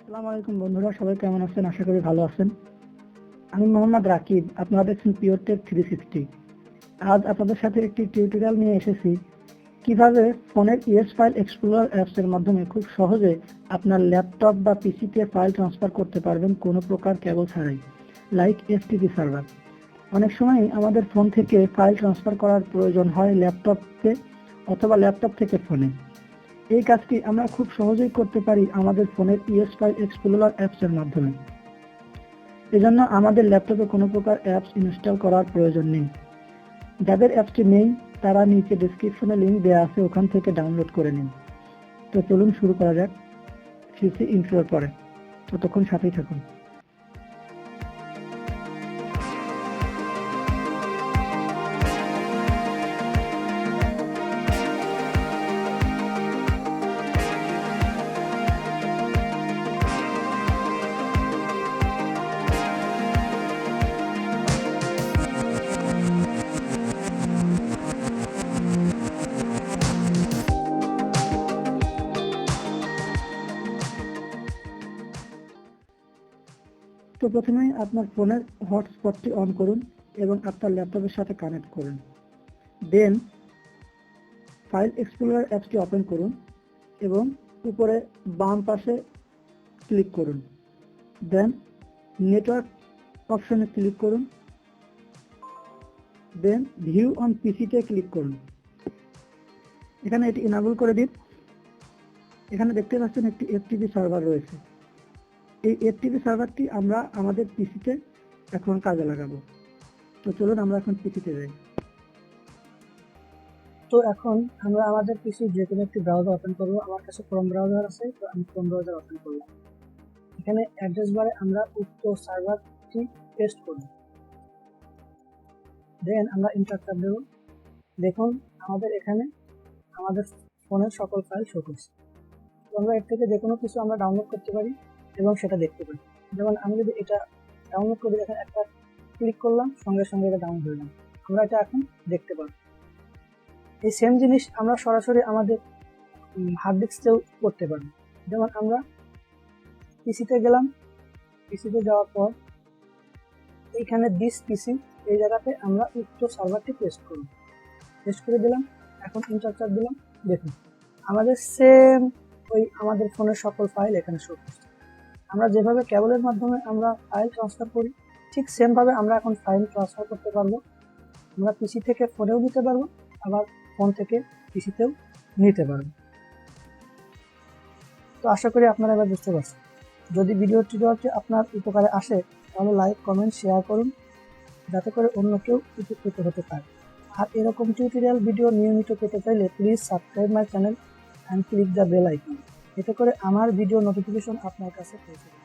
আসসালামু আলাইকুম বন্ধুরা, সবাই কেমন আছেন? আশা করি ভালো আছেন। আমি মোহাম্মদ রাকিব, আপনারা দেখছেন পিওর টেক 360। আজ আপনাদের সাথে একটি টিউটোরিয়াল নিয়ে এসেছি কিভাবে ফোনের ইএস ফাইল এক্সপ্লোরার অ্যাপস এর মাধ্যমে খুব সহজে আপনার ল্যাপটপ বা পিসিতে ফাইল ট্রান্সফার করতে পারবেন কোনো প্রকার কেবল ছাড়াই, লাইক এফটিপি সার্ভার। অনেক সময় আমাদের ফোন থেকে ফাইল ট্রান্সফার করার প্রয়োজন হয় ল্যাপটপে অথবা ল্যাপটপ থেকে ফোনে। এই কাজটি আমরা খুব সহজেই করতে পারি আমাদের ফোনের ইএস ফাইল এক্সপ্লোরার অ্যাপস এর মাধ্যমে। এজন্য আমাদের ল্যাপটপে কোনো প্রকার অ্যাপস ইনস্টল করার প্রয়োজন নেই। যাদের অ্যাপসটি নেই তারা নিচে ডেসক্রিপশনে লিংক দেওয়া আছে, ওখান থেকে ডাউনলোড করে নিন। তো চলুন শুরু করা যাক সিসি ইন্ট্রোর পরে। ততক্ষণ সাথেই থাকুন। তো প্রথমেই আপনার ফোনের হটস্পটটি অন করুন এবং আপনার ল্যাপটপের সাথে কানেক্ট করুন। দেন ফাইল এক্সপ্লোরার অ্যাপসটি ওপেন করুন এবং উপরে বাম পাশে ক্লিক করুন। দেন নেটওয়ার্ক অপশনে ক্লিক করুন। দেন ভিউ অন পিসিতে ক্লিক করুন। এখানে এটি ইনেবল করে দিন। এখানে দেখতে পাচ্ছেন একটি এফটিপি সার্ভার রয়েছে। এই এফটিপি সার্ভারটি আমরা আমাদের পিসিতে এখন কাজে লাগাবো। তো চলুন আমরা এখন পিসিতে যাই। তো এখন আমরা আমাদের পিসি যে কোনো একটি ব্রাউজার ওপেন করব। আমার কাছে ক্রোম ব্রাউজার আছে, তো আমি ক্রোম ব্রাউজার ওপেন করলাম। এখানে অ্যাড্রেস বারে আমরা উক্ত সার্ভারটি পেস্ট করব। দেন আমরা এন্টার চাপ দেব। দেখুন আমাদের এখানে আমাদের ফোনের সকল ফাইল শো করছে। তো আমরা এর থেকে যে কোনো কিছু আমরা ডাউনলোড করতে পারি এবং সেটা দেখতে পারি। যেমন আমি যদি এটা ডাউনলোড করি, দেখেন একটা ক্লিক করলাম, সঙ্গে সঙ্গে এটা ডাউনলোড হয়ে গেল। আমরা এটা এখন দেখতে পাবো। এই সেম জিনিস আমরা সরাসরি আমাদের হার্ড ডিস্কেও করতে পারবো। যেমন আমরা পিসিতে গেলাম, পিসিতে যাওয়ার পর এইখানে দিস পিসি এই জায়গাতে আমরা উক্ত সার্ভারটি পেস্ট করব। পেস্ট করে দিলাম, এখন এন্টার চাপ দিলাম। দেখুন আমাদের সেম ওই আমাদের ফোনের সকল ফাইল এখানে শো করছে। আমরা যেভাবে কেবলের মাধ্যমে আমরা ফাইল ট্রান্সফার করি, ঠিক সেম ভাবে আমরা এখন ফাইল ট্রান্সফার করতে পারবো। আমরা পিসি থেকে ফোনেও নিতে পারবো, আবার ফোন থেকে পিসিতেও নিতে পারবো। তো আশা করি আপনারা এবার বুঝতে পারছেন। যদি ভিডিওটি আপনার উপকারে আসে তাহলে লাইক, কমেন্ট, শেয়ার করুন, যাতে করে অন্য কেউ উপকৃত হতে পারে। আর এরকম টিউটোরিয়াল ভিডিও নিয়মিত পেতে চাইলে please subscribe my channel and click the bell icon. এতে করে আমার ভিডিও নোটিফিকেশন আপনার কাছে পৌঁছে যাবে।